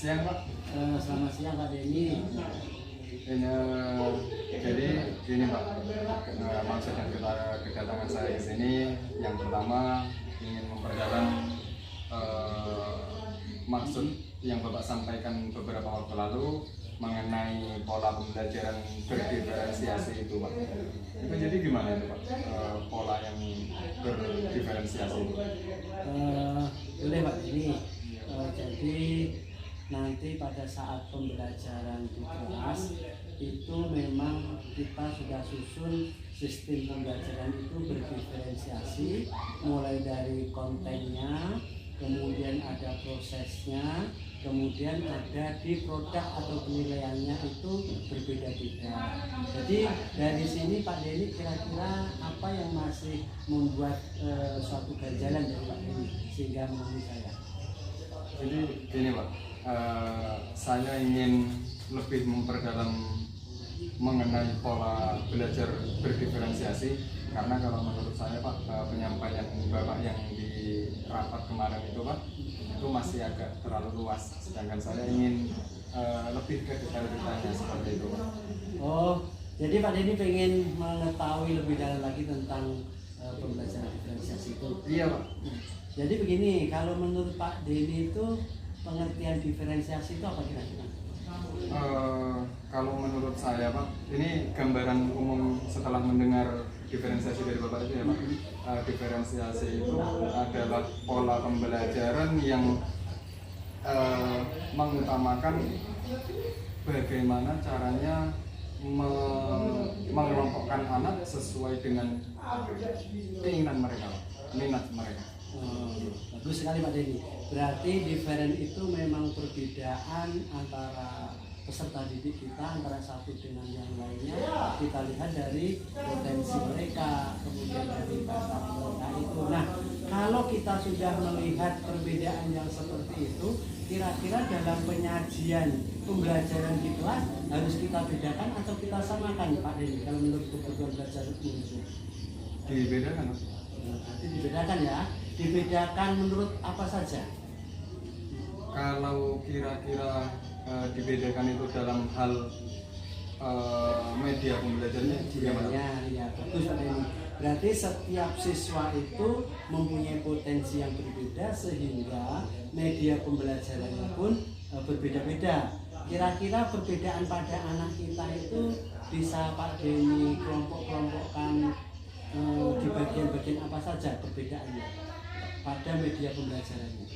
Siang Pak. Selamat siang Pak Denny. Ini, jadi gini Pak, maksud dan kedatangan saya ke sini yang pertama ingin memperdalam maksud yang Bapak sampaikan beberapa waktu lalu mengenai pola pembelajaran berdiferensiasi itu Pak. Itu jadi gimana itu Pak, pola yang berdiferensiasi itu? Boleh Pak Denny. Jadi nanti pada saat pembelajaran di kelas itu memang kita sudah susun sistem pembelajaran itu berdiferensiasi, mulai dari kontennya, kemudian ada prosesnya, kemudian ada di produk atau penilaiannya itu berbeda-beda. Jadi dari sini Pak Denny kira-kira apa yang masih membuat suatu ganjalan dari Pak Denny sehingga menemui saya? Jadi gini Pak, saya ingin lebih memperdalam mengenai pola belajar berdiferensiasi, karena kalau menurut saya Pak, penyampaian Bapak yang di rapat kemarin itu Pak, itu masih agak terlalu luas, sedangkan saya ingin lebih ke detail-detailnya seperti itu Pak. Oh, jadi Pak Denny pengen mengetahui lebih dalam lagi tentang pembelajaran diferensiasi itu? Iya Pak. Jadi begini, kalau menurut Pak Denny itu pengertian diferensiasi itu apa kira-kira? Kalau menurut saya Pak, ini gambaran umum setelah mendengar diferensiasi dari Bapak itu ya Pak. Diferensiasi itu adalah pola pembelajaran yang mengutamakan bagaimana caranya mengelompokkan anak sesuai dengan keinginan mereka, minat mereka. Bagus sekali Pak Denny. Berarti diferen itu memang perbedaan antara peserta didik kita antara satu dengan yang lainnya. Kita lihat dari potensi mereka, kemudian dari bakat mereka itu. Nah, kalau kita sudah melihat perbedaan yang seperti itu, kira-kira dalam penyajian pembelajaran di kelas harus kita bedakan atau kita samakan Pak Denny kalau menurut kebutuhan belajar itu? Dibedakan Pak. Berarti dibedakan ya. Dibedakan menurut apa saja? Kalau kira-kira dibedakan itu dalam hal media pembelajarannya bagaimana? Ya, bagus Pak Denny. Berarti setiap siswa itu mempunyai potensi yang berbeda sehingga media pembelajarannya pun berbeda-beda. Kira-kira perbedaan pada anak kita itu bisa Pak Denny kelompok-kelompokkan di bagian-bagian apa saja perbedaannya pada media pembelajarannya?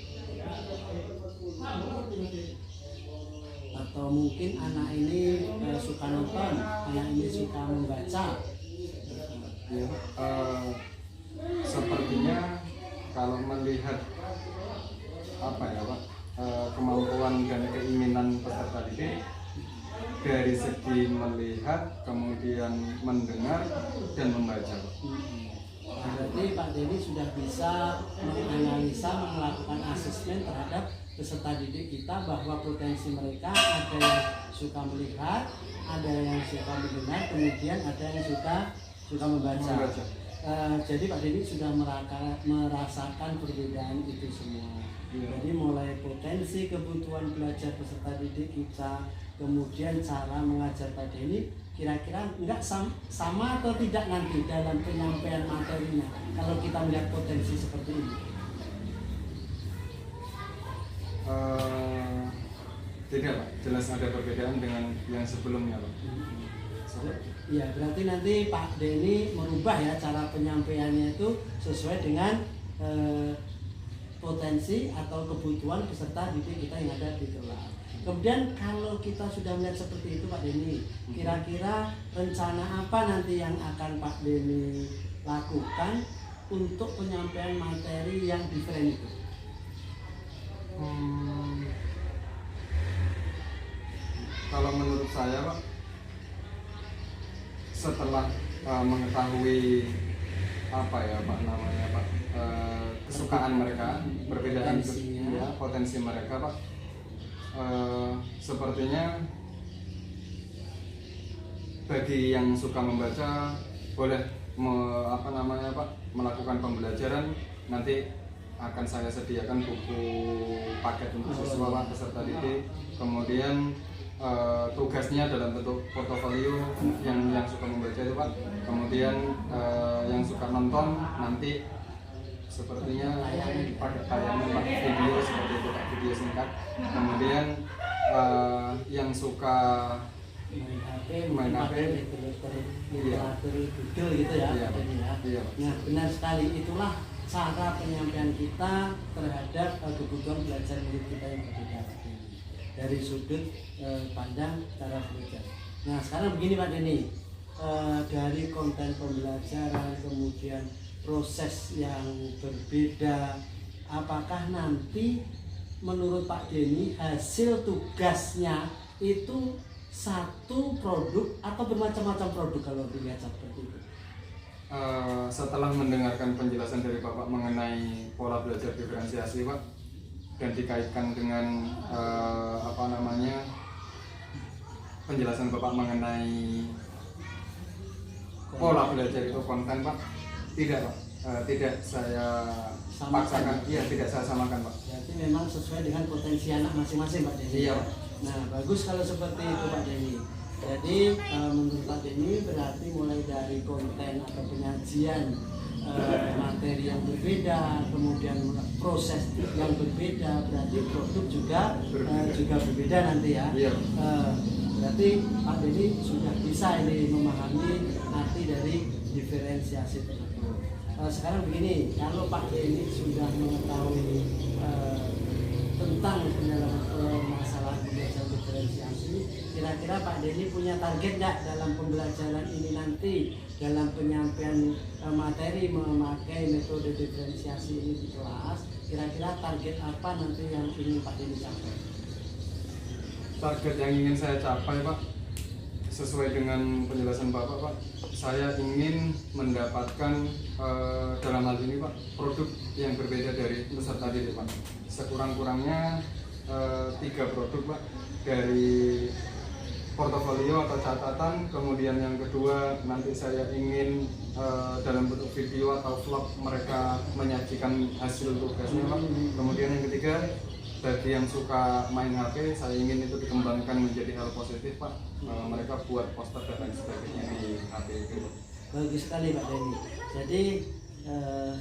Atau mungkin anak ini suka nonton, anak ini suka membaca. Ya, sepertinya kalau melihat apa ya Pak, kemampuan dan keinginan peserta didik dari segi melihat, kemudian mendengar dan membaca Pak. Berarti Pak Denny sudah bisa menganalisa, melakukan asesmen terhadap peserta didik kita bahwa potensi mereka ada yang suka melihat, ada yang suka mendengar, kemudian ada yang suka membaca. Jadi Pak Denny sudah merasakan perbedaan itu semua. Jadi mulai potensi kebutuhan belajar peserta didik kita, kemudian cara mengajar Pak Denny kira-kira enggak sama atau tidak nanti dalam penyampaian materinya kalau kita melihat potensi seperti ini? Tidak Pak, jelas ada perbedaan dengan yang sebelumnya Pak. Ya, berarti nanti Pak Denny merubah ya cara penyampaiannya itu sesuai dengan potensi atau kebutuhan peserta didik kita yang ada di kelas. Kemudian kalau kita sudah melihat seperti itu Pak Denny, kira-kira rencana apa nanti yang akan Pak Denny lakukan untuk penyampaian materi yang diferen itu? Kalau menurut saya Pak, setelah mengetahui apa ya Pak namanya Pak, kesukaan mereka, perbedaan potensi mereka Pak, sepertinya bagi yang suka membaca boleh melakukan pembelajaran nanti akan saya sediakan buku paket untuk siswa Pak, peserta didik. Kemudian tugasnya dalam bentuk portofolio yang suka membaca itu Pak. Kemudian yang suka nonton nanti sepertinya pakai tayangan Pak, video seperti itu Pak, video singkat. Kemudian yang suka main HP literatur Google gitu ya. Iya. Iya. Nah benar sekali, itulah cara penyampaian kita terhadap kebutuhan belajar murid kita yang berbeda tadi dari sudut pandang cara belajar. Nah sekarang begini Pak Denny, dari konten pembelajaran kemudian proses yang berbeda, apakah nanti menurut Pak Denny hasil tugasnya itu satu produk atau bermacam-macam produk kalau dilihat seperti itu? Setelah mendengarkan penjelasan dari Bapak mengenai pola belajar diferensiasi Pak, dan dikaitkan dengan penjelasan Bapak mengenai pola belajar itu konten Pak, tidak Pak, tidak saya paksakan, iya tidak saya samakan Pak. Berarti memang sesuai dengan potensi anak masing-masing Pak Denny. Iya. Nah bagus kalau seperti itu Pak Denny. Jadi menurut Pak Denny berarti mulai dari konten atau penyajian materi yang berbeda, kemudian proses yang berbeda, berarti produk juga berbeda nanti ya. Iya. Berarti Pak Denny sudah bisa ini memahami arti dari diferensiasi tersebut. Sekarang begini, kalau Pak Denny sudah mengetahui tentang pendalaman permasalahan belajar diferensiasi, kira-kira Pak Denny punya target nggak dalam pembelajaran ini nanti dalam penyampaian materi memakai metode diferensiasi ini di kelas? Kira-kira target apa nanti yang ingin Pak Denny capai? Target yang ingin saya capai Pak, sesuai dengan penjelasan Bapak Pak, saya ingin mendapatkan dalam hal ini Pak produk yang berbeda dari peserta didik Pak. Sekurang-kurangnya 3 produk Pak, dari portofolio atau catatan. Kemudian yang kedua nanti saya ingin dalam bentuk video atau vlog mereka menyajikan hasil tugasnya Pak. Kemudian yang ketiga, bagi yang suka main HP, saya ingin itu dikembangkan menjadi hal positif Pak. Mereka buat poster dan lain sebagainya di HP itu. Bagus sekali Pak Denny. Jadi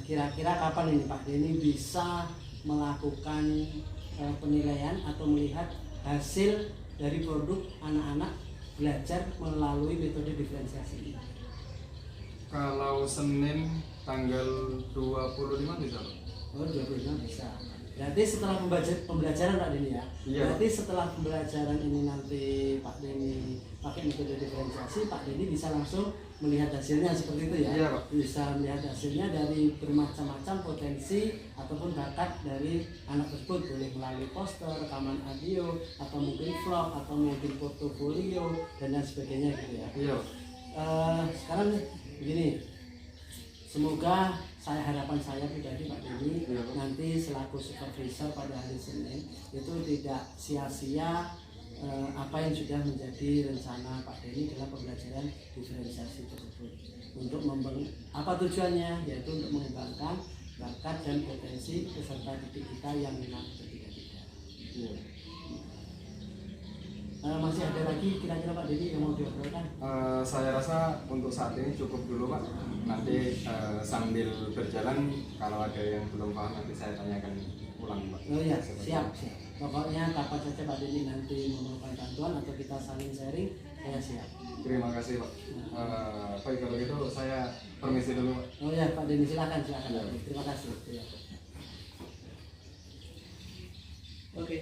kira-kira kapan ini Pak Denny bisa melakukan penilaian atau melihat hasil dari produk anak-anak belajar melalui metode diferensiasi ini? Kalau Senin tanggal 25 bisa Pak? Oh 25 bisa. Berarti setelah pembelajaran Pak Denny ya? Iya. Berarti setelah pembelajaran ini nanti Pak Denny pakai metode diferensiasi, Pak Denny bisa langsung melihat hasilnya seperti itu ya? Iya Pak. Bisa melihat hasilnya dari bermacam-macam potensi ataupun bakat dari anak tersebut, boleh melalui poster, rekaman audio, atau mungkin vlog, atau mungkin portofolio dan lain sebagainya gitu ya? Iya. Sekarang begini, semoga harapan saya pribadi Pak Denny nanti selaku supervisor pada hari Senin itu tidak sia-sia apa yang sudah menjadi rencana Pak Denny dalam pembelajaran diferensiasi tersebut. Untuk apa tujuannya? Yaitu untuk mengembangkan bakat dan potensi peserta didik kita yang memang berbeda-beda. Masih ada lagi kira-kira Pak Denny yang mau diobrolkan? Saya rasa untuk saat ini cukup dulu Pak. Nanti sambil berjalan kalau ada yang belum paham nanti saya tanyakan ulang Pak. Oh iya, siap. Pokoknya kapan saja Pak Denny nanti memerlukan bantuan atau kita saling sharing, saya siap. Terima kasih Pak. Baik kalau gitu saya permisi dulu Pak. Oh ya Pak Denny, silakan. Terima kasih. Oke.